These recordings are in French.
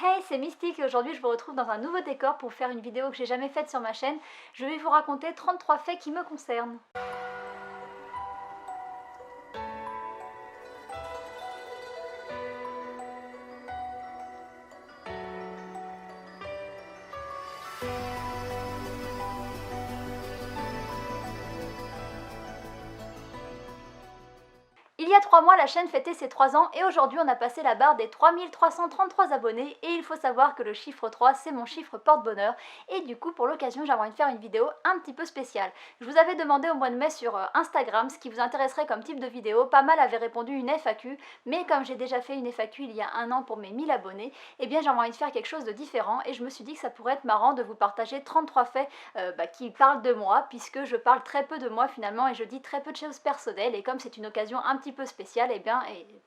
Hey, c'est Mystique et aujourd'hui je vous retrouve dans un nouveau décor pour faire une vidéo que j'ai jamais faite sur ma chaîne. Je vais vous raconter 33 faits qui me concernent. Il y a 3 mois, la chaîne fêtait ses 3 ans et aujourd'hui on a passé la barre des 3333 abonnés et il faut savoir que le chiffre 3 c'est mon chiffre porte-bonheur et du coup pour l'occasion j'aimerais faire une vidéo un petit peu spéciale. Je vous avais demandé au mois de mai sur Instagram ce qui vous intéresserait comme type de vidéo, pas mal avaient répondu une FAQ, mais comme j'ai déjà fait une FAQ il y a un an pour mes 1000 abonnés, eh bien j'aimerais faire quelque chose de différent et je me suis dit que ça pourrait être marrant de vous partager 33 faits qui parlent de moi puisque je parle très peu de moi finalement et je dis très peu de choses personnelles et comme c'est une occasion un petit peu spéciale, et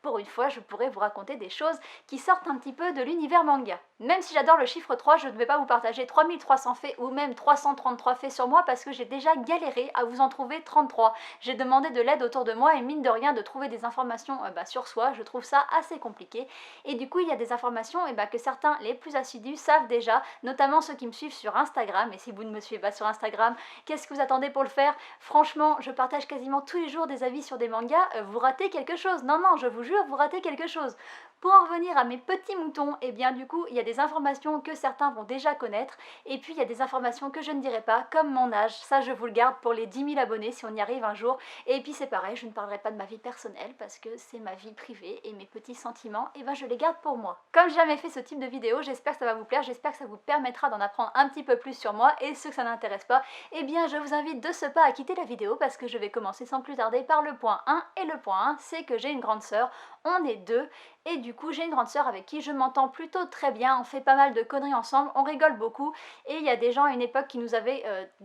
pour une fois je pourrais vous raconter des choses qui sortent un petit peu de l'univers manga. Même si j'adore le chiffre 3, je ne vais pas vous partager 3300 faits ou même 333 faits sur moi parce que j'ai déjà galéré à vous en trouver 33. J'ai demandé de l'aide autour de moi et mine de rien de trouver des informations sur soi, je trouve ça assez compliqué. Et du coup il y a des informations que certains les plus assidus savent déjà, notamment ceux qui me suivent sur Instagram. Et si vous ne me suivez pas sur Instagram, qu'est-ce que vous attendez pour le faire? Franchement, je partage quasiment tous les jours des avis sur des mangas, vous ratez quelque chose. Non, non, je vous jure, vous ratez quelque chose. Pour en revenir à mes petits moutons, et bien du coup, il y a des informations que certains vont déjà connaître, et puis il y a des informations que je ne dirai pas, comme mon âge, ça je vous le garde pour les 10 000 abonnés si on y arrive un jour, et puis c'est pareil, je ne parlerai pas de ma vie personnelle, parce que c'est ma vie privée, et mes petits sentiments, et je les garde pour moi. Comme j'ai jamais fait ce type de vidéo, j'espère que ça va vous plaire, j'espère que ça vous permettra d'en apprendre un petit peu plus sur moi, et ceux que ça n'intéresse pas, eh bien je vous invite de ce pas à quitter la vidéo, parce que je vais commencer sans plus tarder par le point 1, et le point 1, c'est que j'ai une grande sœur, on est deux, et du coup j'ai une grande sœur avec qui je m'entends plutôt très bien, on fait pas mal de conneries ensemble, on rigole beaucoup et il y a des gens à une époque qui nous avaient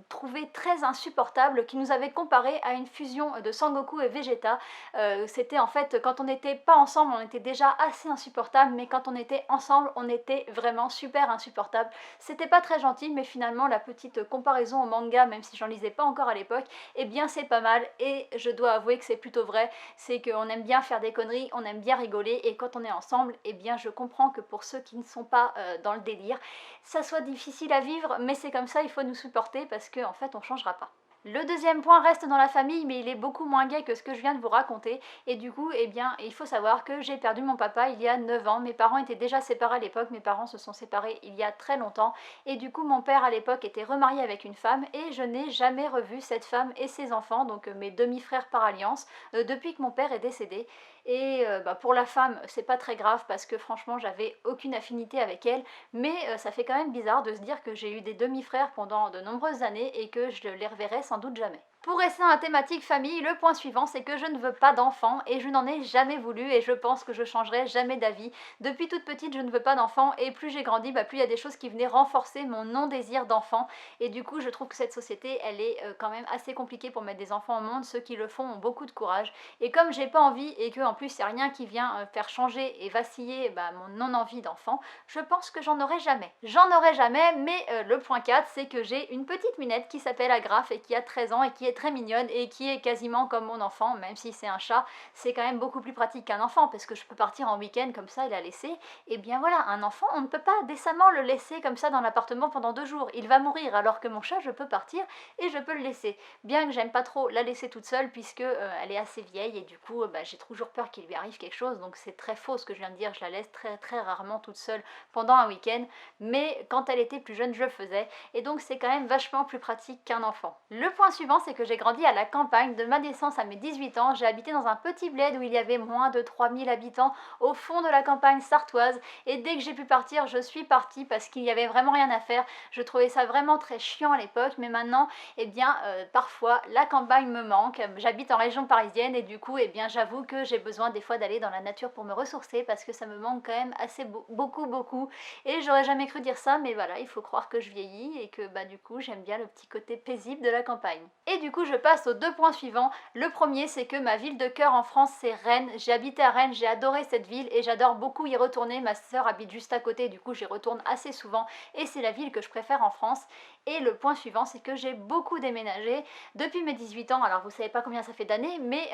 trouvé très insupportables, qui nous avaient comparé à une fusion de Sangoku et Vegeta. C'était en fait quand on n'était pas ensemble on était déjà assez insupportable, mais quand on était ensemble on était vraiment super insupportable. C'était pas très gentil, mais finalement la petite comparaison au manga, même si j'en lisais pas encore à l'époque, eh bien c'est pas mal et je dois avouer que c'est plutôt vrai, c'est qu'on aime bien faire des conneries, on aime bien rigoler et quand on est ensemble, eh bien je comprends que pour ceux qui ne sont pas dans le délire, ça soit difficile à vivre, mais c'est comme ça, il faut nous supporter parce qu'en fait on changera pas. Le deuxième point reste dans la famille, mais il est beaucoup moins gai que ce que je viens de vous raconter. Et du coup, il faut savoir que j'ai perdu mon papa il y a 9 ans. Mes parents étaient déjà séparés à l'époque, mes parents se sont séparés il y a très longtemps. Et du coup, mon père à l'époque était remarié avec une femme et je n'ai jamais revu cette femme et ses enfants, donc mes demi-frères par alliance, depuis que mon père est décédé. Et pour la femme, c'est pas très grave parce que franchement, j'avais aucune affinité avec elle, mais ça fait quand même bizarre de se dire que j'ai eu des demi-frères pendant de nombreuses années et que je les reverrai sans doute jamais. Pour rester dans la thématique famille, le point suivant c'est que je ne veux pas d'enfants et je n'en ai jamais voulu et je pense que je changerai jamais d'avis. Depuis toute petite je ne veux pas d'enfants et plus j'ai grandi, plus il y a des choses qui venaient renforcer mon non-désir d'enfant et du coup je trouve que cette société elle est quand même assez compliquée pour mettre des enfants au monde. Ceux qui le font ont beaucoup de courage et comme j'ai pas envie et que en plus c'est rien qui vient faire changer et vaciller mon non-envie d'enfant, je pense que j'en aurai jamais. J'en aurai jamais, mais le point 4 c'est que j'ai une petite minette qui s'appelle Agraf et qui a 13 ans et qui est très mignonne et qui est quasiment comme mon enfant, même si c'est un chat, c'est quand même beaucoup plus pratique qu'un enfant parce que je peux partir en week-end comme ça et la laisser. Et bien voilà, un enfant, on ne peut pas décemment le laisser comme ça dans l'appartement pendant 2 jours, il va mourir, alors que mon chat, je peux partir et je peux le laisser. Bien que j'aime pas trop la laisser toute seule puisque elle est assez vieille et du coup j'ai toujours peur qu'il lui arrive quelque chose, donc c'est très faux ce que je viens de dire, je la laisse très très rarement toute seule pendant un week-end, mais quand elle était plus jeune je le faisais et donc c'est quand même vachement plus pratique qu'un enfant. Le point suivant c'est que j'ai grandi à la campagne, de ma naissance à mes 18 ans, j'ai habité dans un petit bled où il y avait moins de 3000 habitants au fond de la campagne sartoise et dès que j'ai pu partir, je suis partie parce qu'il n'y avait vraiment rien à faire. Je trouvais ça vraiment très chiant à l'époque, mais maintenant, parfois la campagne me manque. J'habite en région parisienne et du coup, j'avoue que j'ai besoin des fois d'aller dans la nature pour me ressourcer parce que ça me manque quand même assez beaucoup et j'aurais jamais cru dire ça, mais voilà, il faut croire que je vieillis et que du coup, j'aime bien le petit côté paisible de la campagne. Et du coup je passe aux 2 points suivants. Le premier c'est que ma ville de cœur en France c'est Rennes. J'ai habité à Rennes, j'ai adoré cette ville et j'adore beaucoup y retourner. Ma sœur habite juste à côté, du coup j'y retourne assez souvent et c'est la ville que je préfère en France. Et le point suivant c'est que j'ai beaucoup déménagé depuis mes 18 ans. Alors vous savez pas combien ça fait d'années, mais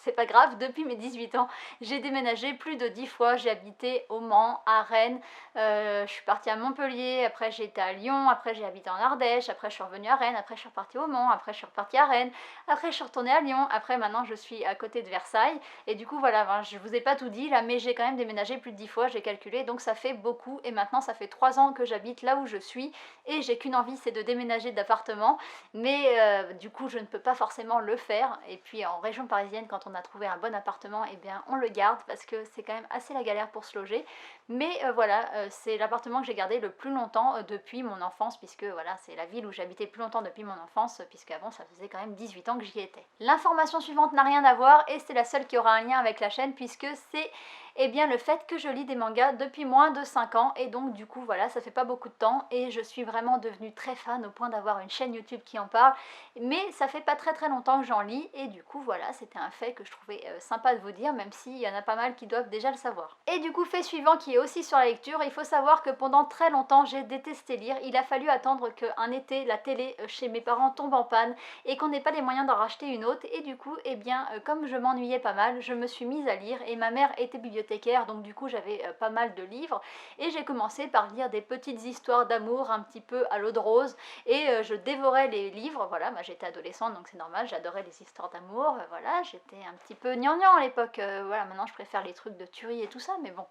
c'est pas grave, depuis mes 18 ans, j'ai déménagé plus de 10 fois, j'ai habité au Mans, à Rennes, je suis partie à Montpellier, après j'ai été à Lyon, après j'ai habité en Ardèche, après je suis revenue à Rennes, après je suis repartie au Mans, après je suis repartie à Rennes, après je suis retournée à Lyon, après maintenant je suis à côté de Versailles, et du coup voilà, ben, je vous ai pas tout dit là, mais j'ai quand même déménagé plus de 10 fois, j'ai calculé, donc ça fait beaucoup, et maintenant ça fait 3 ans que j'habite là où je suis, et j'ai qu'une envie, c'est de déménager d'appartement, mais du coup je ne peux pas forcément le faire, et puis en région parisienne, quand on a trouvé un bon appartement, eh bien on le garde parce que c'est quand même assez la galère pour se loger. Mais voilà, c'est l'appartement que j'ai gardé le plus longtemps depuis mon enfance, puisque voilà, c'est la ville où j'habitais le plus longtemps depuis mon enfance, puisque avant ça faisait quand même 18 ans que j'y étais. L'information suivante n'a rien à voir et c'est la seule qui aura un lien avec la chaîne, puisque c'est eh bien le fait que je lis des mangas depuis moins de 5 ans, et donc du coup voilà, ça fait pas beaucoup de temps et je suis vraiment devenue très fan au point d'avoir une chaîne YouTube qui en parle, mais ça fait pas très longtemps que j'en lis, et du coup voilà, c'était un fait que je trouvais sympa de vous dire, même s'il y en a pas mal qui doivent déjà le savoir. Et du coup, fait suivant qui est aussi sur la lecture, il faut savoir que pendant très longtemps j'ai détesté lire, il a fallu attendre qu'un été la télé chez mes parents tombe en panne et qu'on n'ait pas les moyens d'en racheter une autre, et du coup, eh bien, comme je m'ennuyais pas mal, je me suis mise à lire, et ma mère était bibliothécaire, donc du coup j'avais pas mal de livres, et j'ai commencé par lire des petites histoires d'amour un petit peu à l'eau de rose, et je dévorais les livres, voilà, moi j'étais adolescente donc c'est normal, j'adorais les histoires d'amour, voilà, j'étais un petit peu gnangnan à l'époque, voilà, maintenant je préfère les trucs de tuerie et tout ça, mais bon,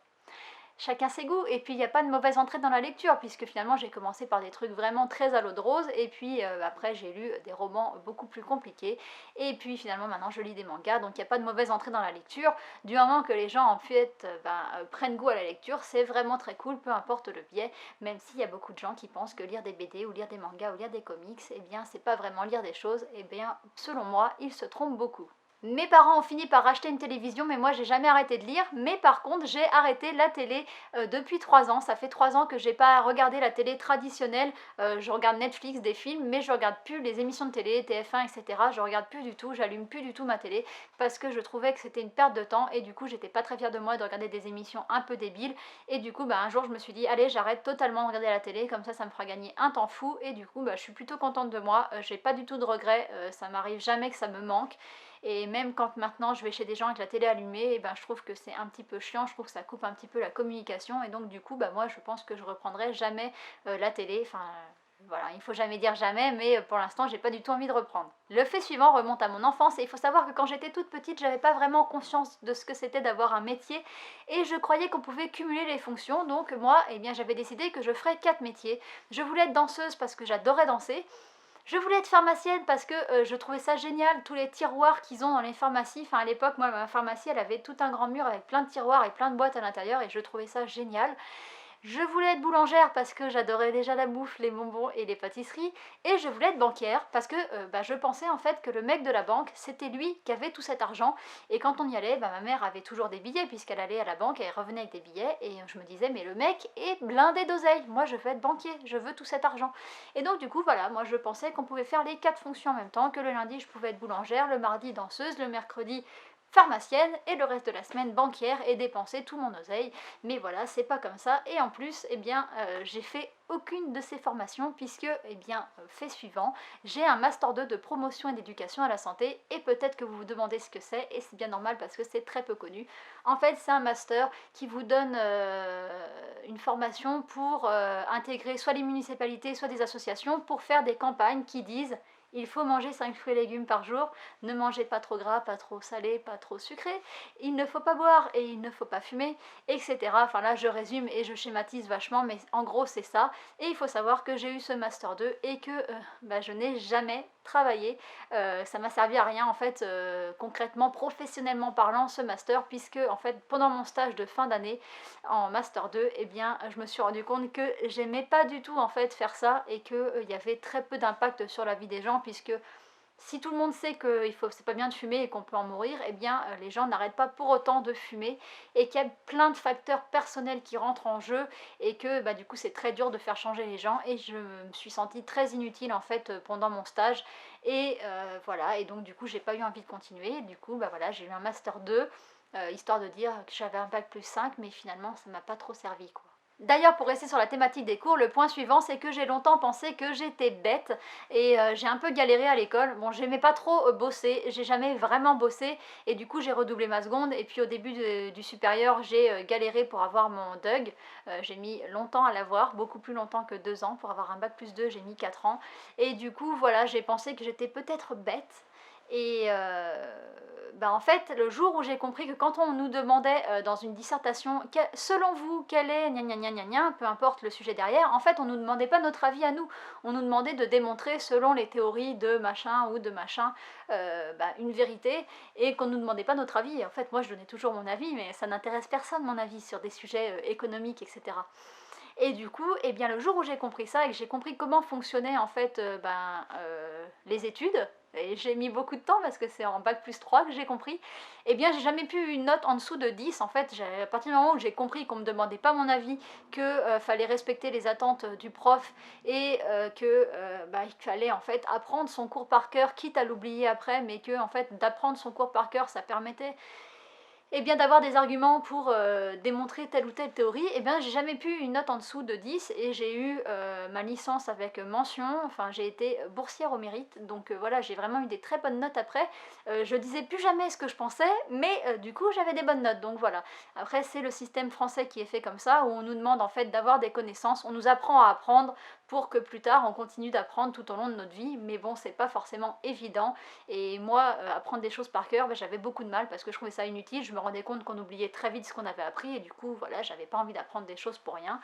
chacun ses goûts. Et puis il n'y a pas de mauvaise entrée dans la lecture, puisque finalement j'ai commencé par des trucs vraiment très à l'eau de rose, et puis après j'ai lu des romans beaucoup plus compliqués, et puis finalement maintenant je lis des mangas, donc il n'y a pas de mauvaise entrée dans la lecture, du moment que les gens en fait prennent goût à la lecture, c'est vraiment très cool, peu importe le biais, même s'il y a beaucoup de gens qui pensent que lire des BD ou lire des mangas ou lire des comics, eh bien c'est pas vraiment lire des choses, et bien selon moi ils se trompent beaucoup. Mes parents ont fini par racheter une télévision, mais moi j'ai jamais arrêté de lire, mais par contre j'ai arrêté la télé depuis 3 ans, ça fait 3 ans que j'ai pas regardé la télé traditionnelle, je regarde Netflix, des films, mais je regarde plus les émissions de télé, TF1, etc. Je regarde plus du tout, j'allume plus du tout ma télé, parce que je trouvais que c'était une perte de temps, et du coup j'étais pas très fière de moi de regarder des émissions un peu débiles, et du coup un jour je me suis dit allez j'arrête totalement de regarder la télé, comme ça me fera gagner un temps fou, et du coup je suis plutôt contente de moi, j'ai pas du tout de regrets, ça m'arrive jamais que ça me manque. Et même quand maintenant je vais chez des gens avec la télé allumée, et je trouve que c'est un petit peu chiant, je trouve que ça coupe un petit peu la communication, et donc du coup moi je pense que je reprendrai jamais la télé, enfin voilà, il faut jamais dire jamais, mais pour l'instant j'ai pas du tout envie de reprendre. Le fait suivant remonte à mon enfance, et il faut savoir que quand j'étais toute petite, j'avais pas vraiment conscience de ce que c'était d'avoir un métier, et je croyais qu'on pouvait cumuler les fonctions, donc moi j'avais décidé que je ferais 4 métiers. Je voulais être danseuse parce que j'adorais danser. Je voulais être pharmacienne parce que je trouvais ça génial, tous les tiroirs qu'ils ont dans les pharmacies. Enfin à l'époque, moi ma pharmacie, elle avait tout un grand mur avec plein de tiroirs et plein de boîtes à l'intérieur, et je trouvais ça génial. Je voulais être boulangère parce que j'adorais déjà la bouffe, les bonbons et les pâtisseries, et je voulais être banquière parce que je pensais en fait que le mec de la banque, c'était lui qui avait tout cet argent, et quand on y allait, ma mère avait toujours des billets puisqu'elle allait à la banque et elle revenait avec des billets, et je me disais mais le mec est blindé d'oseille, moi je veux être banquier, je veux tout cet argent. Et donc du coup voilà, moi je pensais qu'on pouvait faire les 4 fonctions en même temps, que le lundi je pouvais être boulangère, le mardi danseuse, le mercredi pharmacienne, et le reste de la semaine banquière, et dépenser tout mon oseille. Mais voilà, c'est pas comme ça, et en plus j'ai fait aucune de ces formations, puisque fait suivant, j'ai un master 2 de promotion et d'éducation à la santé, et peut-être que vous vous demandez ce que c'est, et c'est bien normal parce que c'est très peu connu. En fait c'est un master qui vous donne une formation pour intégrer soit les municipalités soit des associations, pour faire des campagnes qui disent il faut manger 5 fruits et légumes par jour, ne mangez pas trop gras, pas trop salé, pas trop sucré, il ne faut pas boire et il ne faut pas fumer, etc. Enfin là je résume et je schématise vachement, mais en gros c'est ça. Et il faut savoir que j'ai eu ce master 2 et que je n'ai jamais travaillé. Ça m'a servi à rien en fait, concrètement, professionnellement parlant, ce master, puisque en fait pendant mon stage de fin d'année en master 2, je me suis rendu compte que j'aimais pas du tout en fait faire ça, et qu'il y avait très peu d'impact sur la vie des gens, puisque si tout le monde sait que c'est pas bien de fumer et qu'on peut en mourir, les gens n'arrêtent pas pour autant de fumer, et qu'il y a plein de facteurs personnels qui rentrent en jeu, et que du coup c'est très dur de faire changer les gens, et je me suis sentie très inutile en fait pendant mon stage, et voilà, et donc du coup j'ai pas eu envie de continuer, du coup voilà, j'ai eu un master 2, histoire de dire que j'avais un bac plus 5, mais finalement ça m'a pas trop servi quoi. D'ailleurs, pour rester sur la thématique des cours, le point suivant, c'est que j'ai longtemps pensé que j'étais bête et j'ai un peu galéré à l'école. Bon, j'aimais pas trop bosser, j'ai jamais vraiment bossé et du coup j'ai redoublé ma seconde et puis au début du supérieur, j'ai galéré pour avoir mon DUG. J'ai mis longtemps à l'avoir, beaucoup plus longtemps que 2 ans. Pour avoir un bac plus 2, j'ai mis 4 ans. Et du coup, voilà, j'ai pensé que j'étais peut-être bête. Et en fait, le jour où j'ai compris que quand on nous demandait dans une dissertation, selon vous, quel est gna gna gna gna gna, peu importe le sujet derrière, en fait, on ne nous demandait pas notre avis à nous. On nous demandait de démontrer, selon les théories de machin ou de machin, une vérité, et qu'on ne nous demandait pas notre avis. En fait, moi, je donnais toujours mon avis, mais ça n'intéresse personne, mon avis, sur des sujets économiques, etc. Et du coup, eh bien, le jour où j'ai compris ça et que j'ai compris comment fonctionnaient en fait les études, et j'ai mis beaucoup de temps parce que c'est en bac plus 3 que j'ai compris, eh bien j'ai jamais pu une note en dessous de 10. En fait, à partir du moment où j'ai compris qu'on ne me demandait pas mon avis, que fallait respecter les attentes du prof et il fallait en fait apprendre son cours par cœur, quitte à l'oublier après, mais que en fait d'apprendre son cours par cœur, ça permettait d'avoir des arguments pour démontrer telle ou telle théorie, j'ai jamais pu une note en dessous de 10 et j'ai eu ma licence avec mention, enfin j'ai été boursière au mérite, donc voilà, j'ai vraiment eu des très bonnes notes après. Je disais plus jamais ce que je pensais, mais du coup j'avais des bonnes notes, donc voilà. Après c'est le système français qui est fait comme ça, où on nous demande en fait d'avoir des connaissances, on nous apprend à apprendre pour que plus tard on continue d'apprendre tout au long de notre vie, mais bon c'est pas forcément évident, et moi apprendre des choses par cœur, j'avais beaucoup de mal parce que je trouvais ça inutile, je me rendais compte qu'on oubliait très vite ce qu'on avait appris et du coup voilà, j'avais pas envie d'apprendre des choses pour rien.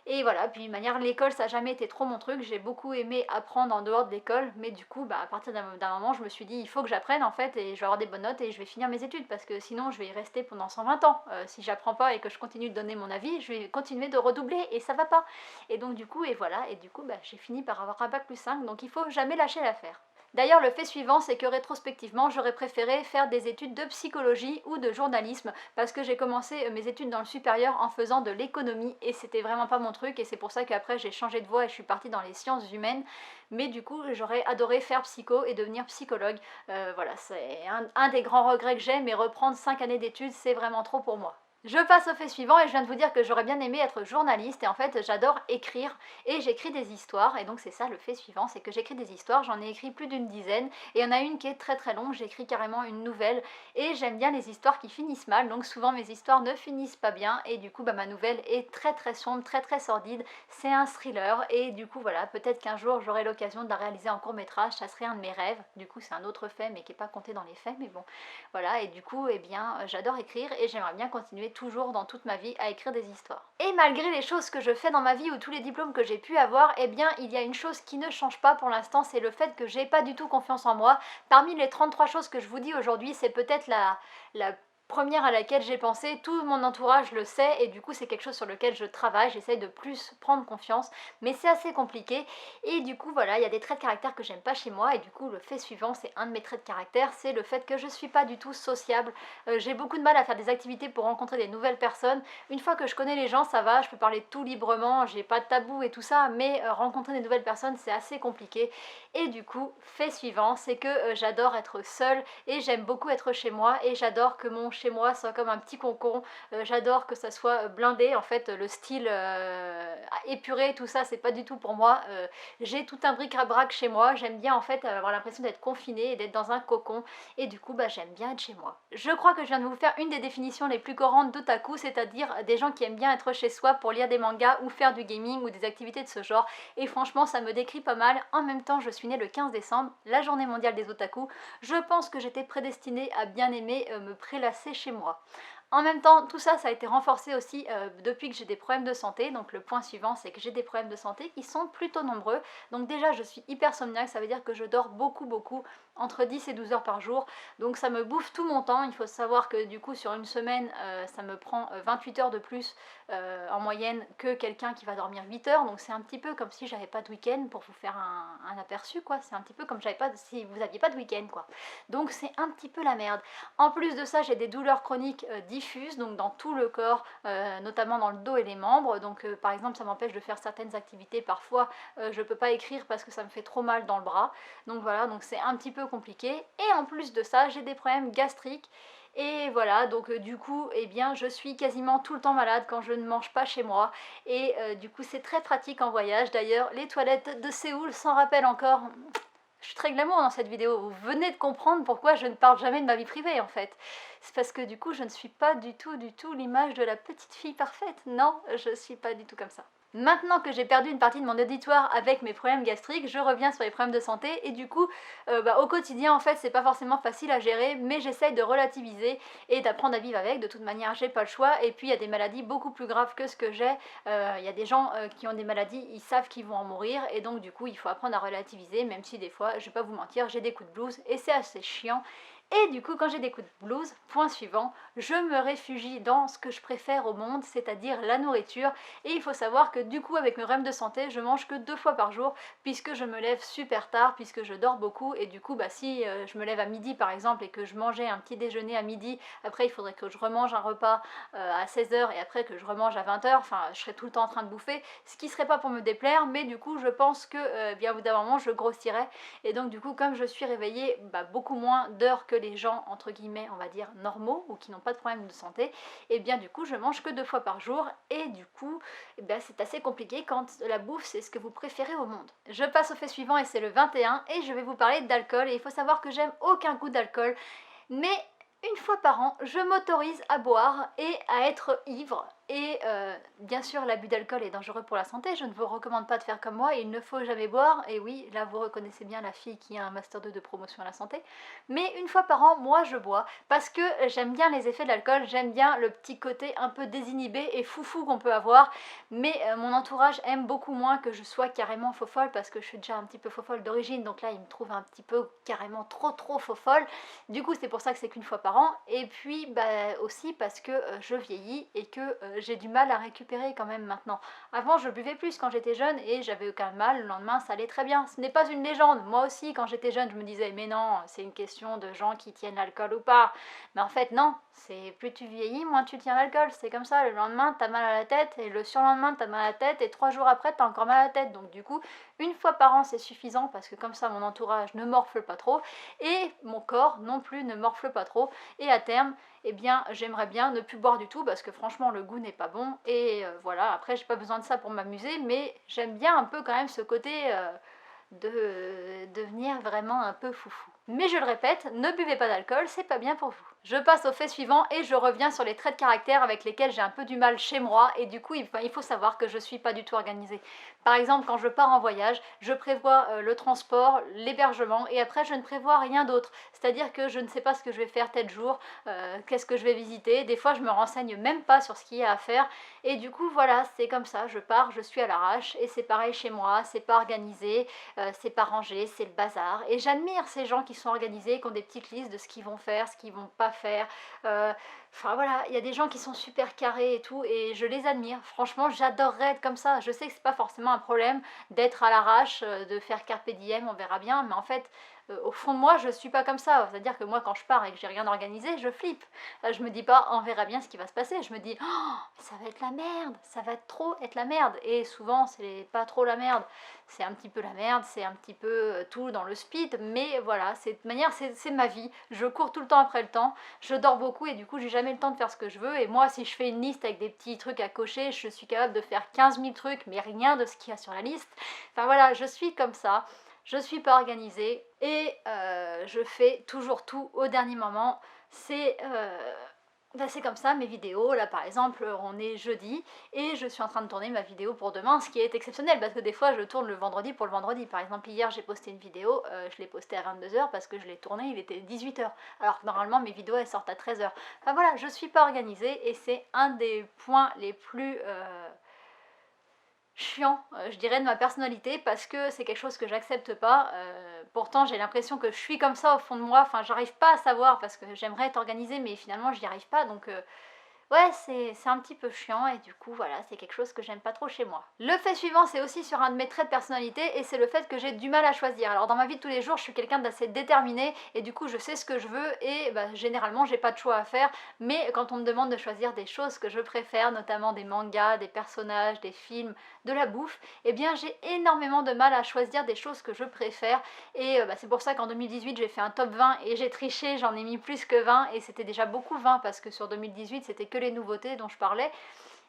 Et voilà, puis de manière, l'école ça n'a jamais été trop mon truc, j'ai beaucoup aimé apprendre en dehors de l'école, mais du coup à partir d'un moment je me suis dit il faut que j'apprenne en fait et je vais avoir des bonnes notes et je vais finir mes études parce que sinon je vais y rester pendant 120 ans. Si j'apprends pas et que je continue de donner mon avis, je vais continuer de redoubler et ça va pas. Et donc du coup, j'ai fini par avoir un bac plus 5, donc il faut jamais lâcher l'affaire. D'ailleurs, le fait suivant, c'est que rétrospectivement, j'aurais préféré faire des études de psychologie ou de journalisme, parce que j'ai commencé mes études dans le supérieur en faisant de l'économie, et c'était vraiment pas mon truc, et c'est pour ça qu'après j'ai changé de voie et je suis partie dans les sciences humaines, mais du coup j'aurais adoré faire psycho et devenir psychologue. Voilà, c'est un des grands regrets que j'ai, mais reprendre 5 années d'études, c'est vraiment trop pour moi. Je passe au fait suivant et je viens de vous dire que j'aurais bien aimé être journaliste et en fait j'adore écrire et j'écris des histoires et donc c'est ça le fait suivant, c'est que j'écris des histoires, j'en ai écrit plus d'une dizaine et il y en a une qui est très très longue, j'écris carrément une nouvelle et j'aime bien les histoires qui finissent mal, donc souvent mes histoires ne finissent pas bien et du coup ma nouvelle est très très sombre, très très sordide, c'est un thriller et du coup voilà, peut-être qu'un jour j'aurai l'occasion de la réaliser en court métrage, ça serait un de mes rêves, du coup c'est un autre fait mais qui n'est pas compté dans les faits, mais bon voilà, et du coup j'adore écrire et j'aimerais bien continuer toujours dans toute ma vie à écrire des histoires. Et malgré les choses que je fais dans ma vie ou tous les diplômes que j'ai pu avoir, il y a une chose qui ne change pas pour l'instant, c'est le fait que j'ai pas du tout confiance en moi. Parmi les 33 choses que je vous dis aujourd'hui, c'est peut-être la première à laquelle j'ai pensé, tout mon entourage le sait et du coup c'est quelque chose sur lequel je travaille, j'essaye de plus prendre confiance, mais c'est assez compliqué et du coup voilà, il y a des traits de caractère que j'aime pas chez moi et du coup le fait suivant, c'est un de mes traits de caractère, c'est le fait que je suis pas du tout sociable. J'ai beaucoup de mal à faire des activités pour rencontrer des nouvelles personnes. Une fois que je connais les gens, ça va, je peux parler de tout librement, j'ai pas de tabou et tout ça, mais rencontrer des nouvelles personnes c'est assez compliqué et du coup fait suivant, c'est que j'adore être seule et j'aime beaucoup être chez moi et j'adore que mon chez moi soit comme un petit cocon, j'adore que ça soit blindé, en fait le style épuré, tout ça c'est pas du tout pour moi, j'ai tout un bric-à-brac chez moi, j'aime bien en fait avoir l'impression d'être confinée et d'être dans un cocon et du coup j'aime bien être chez moi. Je crois que je viens de vous faire une des définitions les plus courantes d'otaku, c'est-à-dire des gens qui aiment bien être chez soi pour lire des mangas ou faire du gaming ou des activités de ce genre et franchement ça me décrit pas mal. En même temps je suis née le 15 décembre, la journée mondiale des otaku, je pense que j'étais prédestinée à bien aimer me prélasser chez moi. En même temps, tout ça, ça a été renforcé aussi depuis que j'ai des problèmes de santé. Donc le point suivant, c'est que j'ai des problèmes de santé qui sont plutôt nombreux. Donc déjà, je suis hypersomniaque, ça veut dire que je dors beaucoup, beaucoup, entre 10 et 12 heures par jour. Donc ça me bouffe tout mon temps. Il faut savoir que du coup, sur une semaine, ça me prend 28 heures de plus en moyenne que quelqu'un qui va dormir 8 heures. Donc c'est un petit peu comme si j'avais pas de week-end, pour vous faire un aperçu, quoi. C'est un petit peu comme si vous aviez pas de week-end, quoi. Donc c'est un petit peu la merde. En plus de ça, j'ai des douleurs chroniques diffuses, donc dans tout le corps, notamment dans le dos et les membres. Donc par exemple, ça m'empêche de faire certaines activités. Parfois, je peux pas écrire parce que ça me fait trop mal dans le bras. Donc voilà, donc c'est un petit peu compliqué. Et en plus de ça, j'ai des problèmes gastriques. Et voilà, donc du coup, eh bien, je suis quasiment tout le temps malade quand je ne mange pas chez moi. Et du coup, c'est très pratique en voyage. D'ailleurs, les toilettes de Séoul s'en rappellent encore. Je suis très glamour dans cette vidéo. Vous venez de comprendre pourquoi je ne parle jamais de ma vie privée, en fait. C'est parce que du coup, je ne suis pas du tout l'image de la petite fille parfaite. Non, je suis pas du tout comme ça. Maintenant que j'ai perdu une partie de mon auditoire avec mes problèmes gastriques, je reviens sur les problèmes de santé et du coup, au quotidien en fait c'est pas forcément facile à gérer, mais j'essaye de relativiser et d'apprendre à vivre avec. De toute manière, j'ai pas le choix. Et puis il y a des maladies beaucoup plus graves que ce que j'ai. Il y a des gens qui ont des maladies, ils savent qu'ils vont en mourir et donc du coup il faut apprendre à relativiser, même si des fois, je vais pas vous mentir, j'ai des coups de blues et c'est assez chiant. Et du coup, quand j'ai des coups de blues, point suivant, je me réfugie dans ce que je préfère au monde, c'est-à-dire la nourriture. Et il faut savoir que du coup, avec mes problèmes de santé, je mange que 2 fois par jour, puisque je me lève super tard, puisque je dors beaucoup. Et du coup, si je me lève à midi par exemple, et que je mangeais un petit déjeuner à midi, après il faudrait que je remange un repas à 16h, et après que je remange à 20h, enfin je serais tout le temps en train de bouffer, ce qui serait pas pour me déplaire, mais du coup je pense que bien au bout d'un moment je grossirais. Et donc du coup, comme je suis réveillée beaucoup moins d'heures que les gens entre guillemets on va dire normaux ou qui n'ont pas de problème de santé, et bien du coup je mange que 2 fois par jour. Et du coup c'est assez compliqué quand la bouffe c'est ce que vous préférez au monde. Je passe au fait suivant et c'est le 21 et je vais vous parler d'alcool. Et il faut savoir que j'aime aucun goût d'alcool, mais une fois par an, je m'autorise à boire et à être ivre. Et bien sûr, l'abus d'alcool est dangereux pour la santé, je ne vous recommande pas de faire comme moi, il ne faut jamais boire. Et oui, là vous reconnaissez bien la fille qui a un Master 2 de promotion à la santé. Mais une fois par an, moi je bois, parce que j'aime bien les effets de l'alcool, j'aime bien le petit côté un peu désinhibé et foufou qu'on peut avoir. Mais mon entourage aime beaucoup moins que je sois carrément faux-folle, parce que je suis déjà un petit peu faux-folle d'origine, donc là il me trouve un petit peu carrément trop faux-folle. Du coup c'est pour ça que c'est qu'une fois par an. Et puis aussi parce que je vieillis et que j'ai du mal à récupérer quand même maintenant. Avant je buvais plus quand j'étais jeune et j'avais aucun mal, le lendemain ça allait très bien. Ce n'est pas une légende, moi aussi quand j'étais jeune je me disais mais non, c'est une question de gens qui tiennent l'alcool ou pas. Mais en fait non, c'est plus tu vieillis, moins tu tiens l'alcool, c'est comme ça. Le lendemain t'as mal à la tête et le surlendemain t'as mal à la tête et 3 jours après t'as encore mal à la tête. Donc du coup une fois par an c'est suffisant, parce que comme ça mon entourage ne morfle pas trop et mon corps non plus ne morfle pas trop. Et à terme, eh bien j'aimerais bien ne plus boire du tout, parce que franchement le goût n'est pas bon. Et voilà, après j'ai pas besoin de ça pour m'amuser, mais j'aime bien un peu quand même ce côté de devenir vraiment un peu foufou. Mais je le répète, ne buvez pas d'alcool, c'est pas bien pour vous. Je passe au fait suivant et je reviens sur les traits de caractère avec lesquels j'ai un peu du mal chez moi. Et du coup il faut savoir que je suis pas du tout organisée. Par exemple, quand je pars en voyage, je prévois le transport, l'hébergement, et après je ne prévois rien d'autre. C'est-à-dire que je ne sais pas ce que je vais faire tel jour, qu'est-ce que je vais visiter. Des fois je me renseigne même pas sur ce qu'il y a à faire. Et du coup voilà, c'est comme ça, je pars, je suis à l'arrache. Et c'est pareil chez moi, c'est pas organisé, c'est pas rangé, c'est le bazar. Et j'admire ces gens qui sont organisés, qui ont des petites listes de ce qu'ils vont faire, ce qu'ils vont pas faire. Enfin voilà, il y a des gens qui sont super carrés et tout, et je les admire. Franchement, j'adorerais être comme ça. Je sais que c'est pas forcément un problème d'être à l'arrache, de faire carpe diem, on verra bien, mais en fait, au fond de moi, je suis pas comme ça. C'est-à-dire que moi, quand je pars et que j'ai rien organisé, je flippe. Je me dis pas, on verra bien ce qui va se passer. Je me dis, oh, ça va être la merde, ça va trop être la merde. Et souvent, c'est pas trop la merde. C'est un petit peu la merde, c'est un petit peu tout dans le speed, mais voilà, de toute manière, c'est ma vie. Je cours tout le temps après le temps, je dors beaucoup et du coup, j'ai jamais le temps de faire ce que je veux. Et moi, si je fais une liste avec des petits trucs à cocher, je suis capable de faire 15 000 trucs, mais rien de ce qu'il y a sur la liste. Enfin voilà, je suis comme ça. Je suis pas organisée et je fais toujours tout au dernier moment. C'est comme ça mes vidéos. Là par exemple on est jeudi et je suis en train de tourner ma vidéo pour demain, ce qui est exceptionnel parce que des fois je tourne le vendredi pour le vendredi. Par exemple hier j'ai posté une vidéo, je l'ai postée à 22h parce que je l'ai tournée, il était 18h, alors que normalement mes vidéos elles sortent à 13h. Enfin voilà, je suis pas organisée et c'est un des points les plus chiant, je dirais, de ma personnalité, parce que c'est quelque chose que j'accepte pas. Pourtant j'ai l'impression que je suis comme ça au fond de moi. Enfin j'arrive pas à savoir, parce que j'aimerais être organisée mais finalement j'y arrive pas. Donc Ouais, c'est un petit peu chiant et du coup, voilà, c'est quelque chose que j'aime pas trop chez moi. Le fait suivant, c'est aussi sur un de mes traits de personnalité et c'est le fait que j'ai du mal à choisir. Alors dans ma vie de tous les jours, je suis quelqu'un d'assez déterminé et du coup, je sais ce que je veux et bah, généralement, j'ai pas de choix à faire. Mais quand on me demande de choisir des choses que je préfère, notamment des mangas, des personnages, des films, de la bouffe, eh bien j'ai énormément de mal à choisir des choses que je préfère et bah, c'est pour ça qu'en 2018 j'ai fait un top 20 et j'ai triché, j'en ai mis plus que 20 et c'était déjà beaucoup 20 parce que sur 2018 c'était que les nouveautés dont je parlais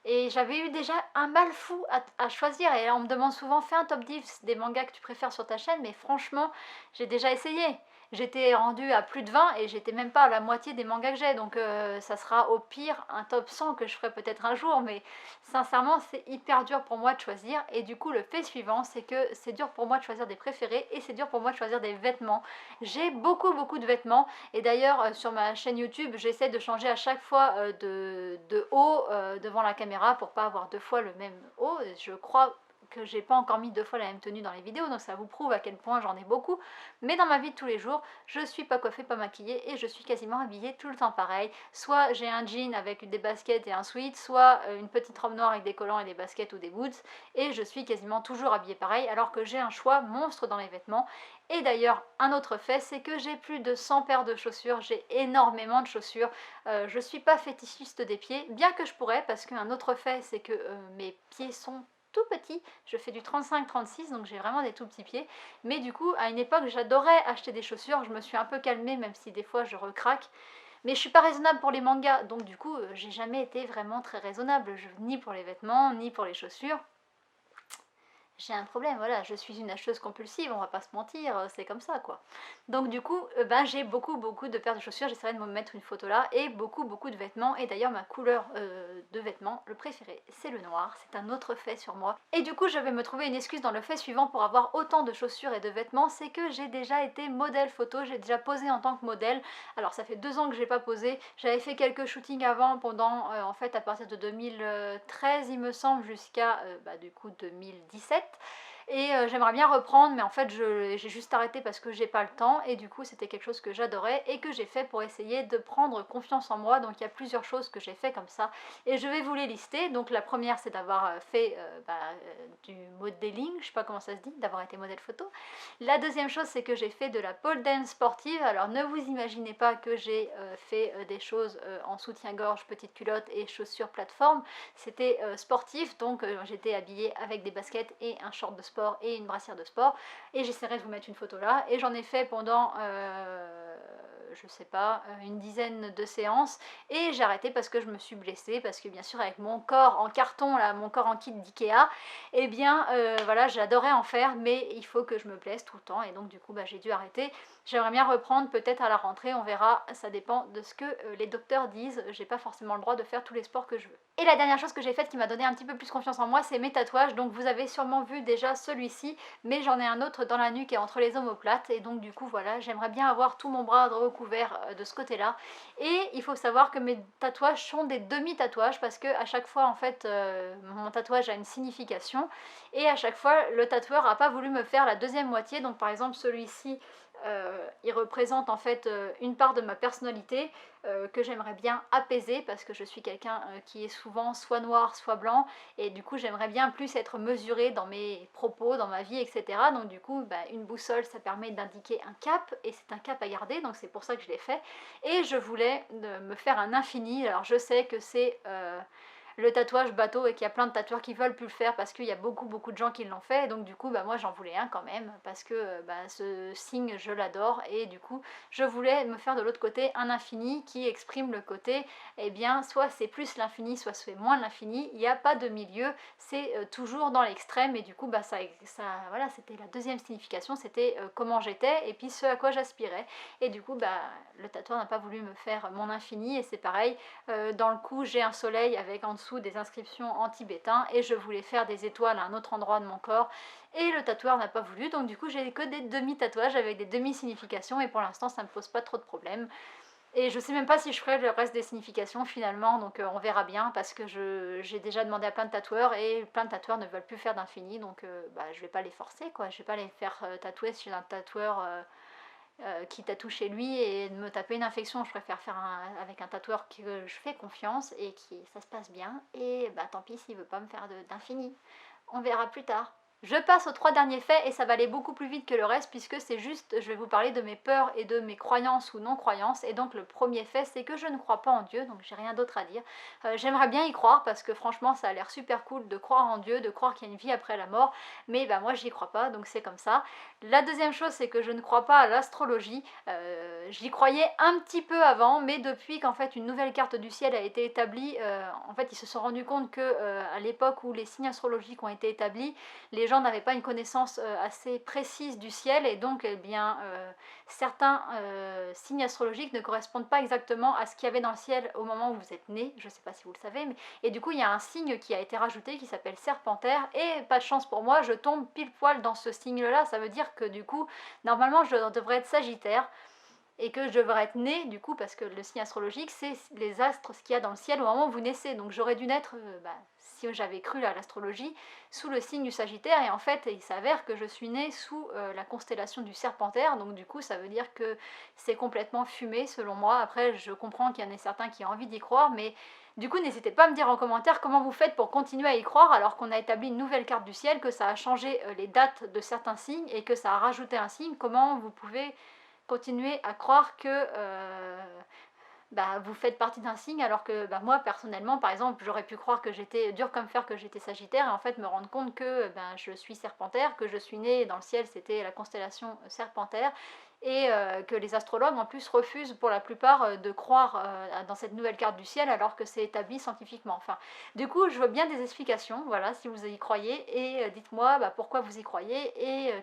et j'avais eu déjà un mal fou à choisir et on me demande souvent fais un top 10 des mangas que tu préfères sur ta chaîne mais franchement j'ai déjà essayé. J'étais rendue à plus de 20 et j'étais même pas à la moitié des mangas que j'ai donc ça sera au pire un top 100 que je ferai peut-être un jour mais sincèrement c'est hyper dur pour moi de choisir et du coup le fait suivant c'est que c'est dur pour moi de choisir des préférés et c'est dur pour moi de choisir des vêtements. J'ai beaucoup de vêtements et d'ailleurs sur ma chaîne YouTube j'essaie de changer à chaque fois de haut devant la caméra pour pas avoir deux fois le même haut. Je crois que j'ai pas encore mis deux fois la même tenue dans les vidéos donc ça vous prouve à quel point j'en ai beaucoup mais dans ma vie de tous les jours je suis pas coiffée, pas maquillée et je suis quasiment habillée tout le temps pareil. Soit j'ai un jean avec des baskets et un sweat, soit une petite robe noire avec des collants et des baskets ou des boots et je suis quasiment toujours habillée pareil alors que j'ai un choix monstre dans les vêtements. Et d'ailleurs, un autre fait, c'est que j'ai plus de 100 paires de chaussures, j'ai énormément de chaussures. Je suis pas fétichiste des pieds, bien que je pourrais, parce qu'un autre fait, c'est que mes pieds sont tout petits. Je fais du 35-36, donc j'ai vraiment des tout petits pieds. Mais du coup, à une époque, j'adorais acheter des chaussures. Je me suis un peu calmée, même si des fois je recraque. Mais je suis pas raisonnable pour les mangas, donc du coup, j'ai jamais été vraiment très raisonnable, ni pour les vêtements, ni pour les chaussures. J'ai un problème, voilà, je suis une acheteuse compulsive, on va pas se mentir, c'est comme ça quoi. Donc du coup, ben, j'ai beaucoup de paires de chaussures, j'essaierai de me mettre une photo là, et beaucoup de vêtements, et d'ailleurs ma couleur de vêtements, le préféré, c'est le noir, c'est un autre fait sur moi. Et du coup, je vais me trouver une excuse dans le fait suivant pour avoir autant de chaussures et de vêtements, c'est que j'ai déjà été modèle photo, j'ai déjà posé en tant que modèle. Alors ça fait 2 ans que j'ai pas posé, j'avais fait quelques shootings avant, pendant, en fait à partir de 2013 il me semble, jusqu'à bah, du coup 2017. Et j'aimerais bien reprendre mais en fait j'ai juste arrêté parce que j'ai pas le temps et du coup c'était quelque chose que j'adorais et que j'ai fait pour essayer de prendre confiance en moi. Donc il y a plusieurs choses que j'ai fait comme ça et je vais vous les lister. Donc la première c'est d'avoir fait du modeling, je sais pas comment ça se dit, d'avoir été modèle photo. La deuxième chose c'est que j'ai fait de la pole dance sportive. Alors ne vous imaginez pas que j'ai fait des choses en soutien-gorge, petite culotte et chaussures plateforme. C'était sportif donc j'étais habillée avec des baskets et un short de sport et une brassière de sport et j'essaierai de vous mettre une photo là et j'en ai fait pendant je sais pas une dizaine de séances et j'ai arrêté parce que je me suis blessée parce que bien sûr avec mon corps en carton là, mon corps en kit d'Ikea, et bien voilà j'adorais en faire mais il faut que je me blesse tout le temps et donc du coup bah, j'ai dû arrêter. J'aimerais bien reprendre peut-être à la rentrée, on verra, ça dépend de ce que les docteurs disent, j'ai pas forcément le droit de faire tous les sports que je veux. Et la dernière chose que j'ai faite qui m'a donné un petit peu plus confiance en moi, c'est mes tatouages. Donc vous avez sûrement vu déjà celui-ci, mais j'en ai un autre dans la nuque et entre les omoplates. Et donc du coup voilà, j'aimerais bien avoir tout mon bras recouvert de ce côté-là. Et il faut savoir que mes tatouages sont des demi-tatouages parce que à chaque fois en fait mon tatouage a une signification et à chaque fois le tatoueur n'a pas voulu me faire la deuxième moitié. Donc par exemple celui-ci il représente en fait une part de ma personnalité que j'aimerais bien apaiser parce que je suis quelqu'un qui est souvent soit noir soit blanc et du coup j'aimerais bien plus être mesurée dans mes propos, dans ma vie, etc. Donc du coup bah, une boussole ça permet d'indiquer un cap et c'est un cap à garder donc c'est pour ça que je l'ai fait et je voulais me faire un infini. Alors je sais que c'est le tatouage bateau et qu'il y a plein de tatoueurs qui veulent plus le faire parce qu'il y a beaucoup de gens qui l'ont fait et donc du coup bah, moi j'en voulais un quand même parce que bah, ce signe je l'adore et du coup je voulais me faire de l'autre côté un infini qui exprime le côté eh bien soit c'est plus l'infini soit c'est moins l'infini, il n'y a pas de milieu, c'est toujours dans l'extrême et du coup bah, ça voilà c'était la deuxième signification, c'était comment j'étais et puis ce à quoi j'aspirais et du coup bah, le tatoueur n'a pas voulu me faire mon infini et c'est pareil dans le cou j'ai un soleil avec en dessous des inscriptions en tibétain et je voulais faire des étoiles à un autre endroit de mon corps et le tatoueur n'a pas voulu donc du coup j'ai que des demi-tatouages avec des demi-significations et pour l'instant ça me pose pas trop de problèmes et je sais même pas si je ferai le reste des significations finalement donc on verra bien parce que j'ai déjà demandé à plein de tatoueurs et plein de tatoueurs ne veulent plus faire d'infini donc bah, je vais pas les forcer quoi, je vais pas les faire tatouer chez un tatoueur quitte à toucher lui et de me taper une infection, je préfère faire avec un tatoueur que je fais confiance et qui ça se passe bien. Et bah tant pis s'il veut pas me faire d'infini. On verra plus tard. Je passe aux 3 derniers faits et ça va aller beaucoup plus vite que le reste puisque c'est juste, je vais vous parler de mes peurs et de mes croyances ou non-croyances. Et donc le premier fait, c'est que je ne crois pas en Dieu, donc j'ai rien d'autre à dire. J'aimerais bien y croire parce que franchement ça a l'air super cool de croire en Dieu, de croire qu'il y a une vie après la mort, mais bah moi j'y crois pas, donc c'est comme ça. La deuxième chose, c'est que je ne crois pas à l'astrologie. J'y croyais un petit peu avant, mais depuis qu'en fait une nouvelle carte du ciel a été établie, en fait ils se sont rendus compte que à l'époque où les signes astrologiques ont été établis, les gens n'avaient pas une connaissance assez précise du ciel et donc eh bien, certains signes astrologiques ne correspondent pas exactement à ce qu'il y avait dans le ciel au moment où vous êtes né, je ne sais pas si vous le savez, mais... et du coup il y a un signe qui a été rajouté qui s'appelle Serpentaire et pas de chance pour moi, je tombe pile poil dans ce signe là, ça veut dire que du coup normalement je devrais être Sagittaire et que je devrais être née du coup parce que le signe astrologique c'est les astres, ce qu'il y a dans le ciel au moment où vous naissez, donc j'aurais dû naître, si j'avais cru à l'astrologie, sous le signe du Sagittaire et en fait il s'avère que je suis née sous la constellation du Serpentaire, donc du coup ça veut dire que c'est complètement fumé selon moi. Après je comprends qu'il y en ait certains qui ont envie d'y croire, mais du coup n'hésitez pas à me dire en commentaire comment vous faites pour continuer à y croire alors qu'on a établi une nouvelle carte du ciel, que ça a changé les dates de certains signes et que ça a rajouté un signe. Comment vous pouvez continuer à croire que vous faites partie d'un signe alors que moi personnellement par exemple j'aurais pu croire que j'étais dur comme fer, que j'étais Sagittaire et en fait me rendre compte que je suis Serpentaire, que je suis née dans le ciel, c'était la constellation Serpentaire et que les astrologues en plus refusent pour la plupart de croire dans cette nouvelle carte du ciel alors que c'est établi scientifiquement. Enfin, du coup je veux bien des explications, voilà, si vous y croyez et dites-moi pourquoi vous y croyez et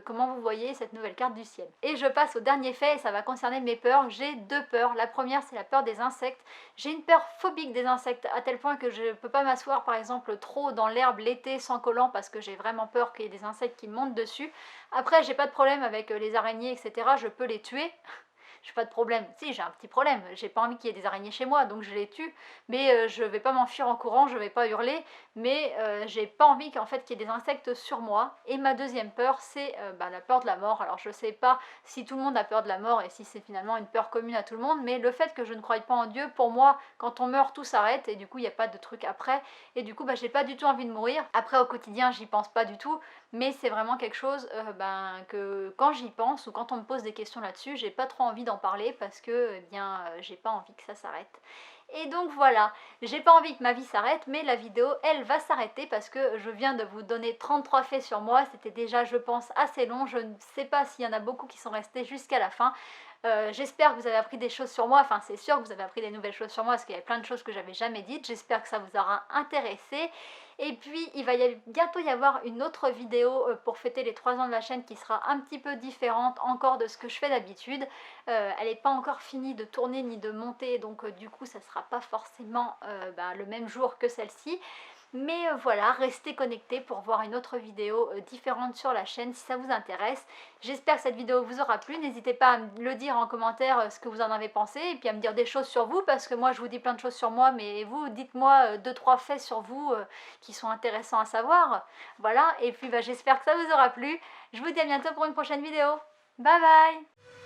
comment vous voyez cette nouvelle carte du ciel. Et je passe au dernier fait et ça va concerner mes peurs. J'ai deux peurs. La première c'est la peur des insectes. J'ai une peur phobique des insectes à tel point que je ne peux pas m'asseoir par exemple trop dans l'herbe l'été sans collant parce que j'ai vraiment peur qu'il y ait des insectes qui me montent dessus. Après j'ai pas de problème avec les araignées etc, je peux les tuer. J'ai pas de problème, si j'ai un petit problème, j'ai pas envie qu'il y ait des araignées chez moi donc je les tue, mais je vais pas m'enfuir en courant, je vais pas hurler, mais j'ai pas envie qu'en fait qu'il y ait des insectes sur moi. Et ma deuxième peur c'est la peur de la mort. Alors je sais pas si tout le monde a peur de la mort et si c'est finalement une peur commune à tout le monde, mais le fait que je ne croie pas en Dieu, pour moi quand on meurt tout s'arrête et du coup il n'y a pas de truc après et du coup j'ai pas du tout envie de mourir. Après au quotidien j'y pense pas du tout, mais c'est vraiment quelque chose que quand j'y pense ou quand on me pose des questions là-dessus, j'ai pas trop envie d'en parler parce que j'ai pas envie que ça s'arrête. Et donc voilà, j'ai pas envie que ma vie s'arrête, mais la vidéo elle va s'arrêter parce que je viens de vous donner 33 faits sur moi, c'était déjà je pense assez long, je ne sais pas s'il y en a beaucoup qui sont restés jusqu'à la fin. J'espère que vous avez appris des choses sur moi, enfin c'est sûr que vous avez appris des nouvelles choses sur moi parce qu'il y a plein de choses que j'avais jamais dites, j'espère que ça vous aura intéressé. Et puis il va bientôt y avoir une autre vidéo pour fêter les 3 ans de la chaîne qui sera un petit peu différente encore de ce que je fais d'habitude. Elle n'est pas encore finie de tourner ni de monter, donc du coup ça sera pas forcément le même jour que celle-ci. Mais voilà, restez connectés pour voir une autre vidéo différente sur la chaîne si ça vous intéresse. J'espère que cette vidéo vous aura plu, n'hésitez pas à me le dire en commentaire ce que vous en avez pensé et puis à me dire des choses sur vous parce que moi je vous dis plein de choses sur moi, mais vous dites-moi 2-3 faits sur vous qui sont intéressants à savoir. Voilà, et puis j'espère que ça vous aura plu. Je vous dis à bientôt pour une prochaine vidéo. Bye bye!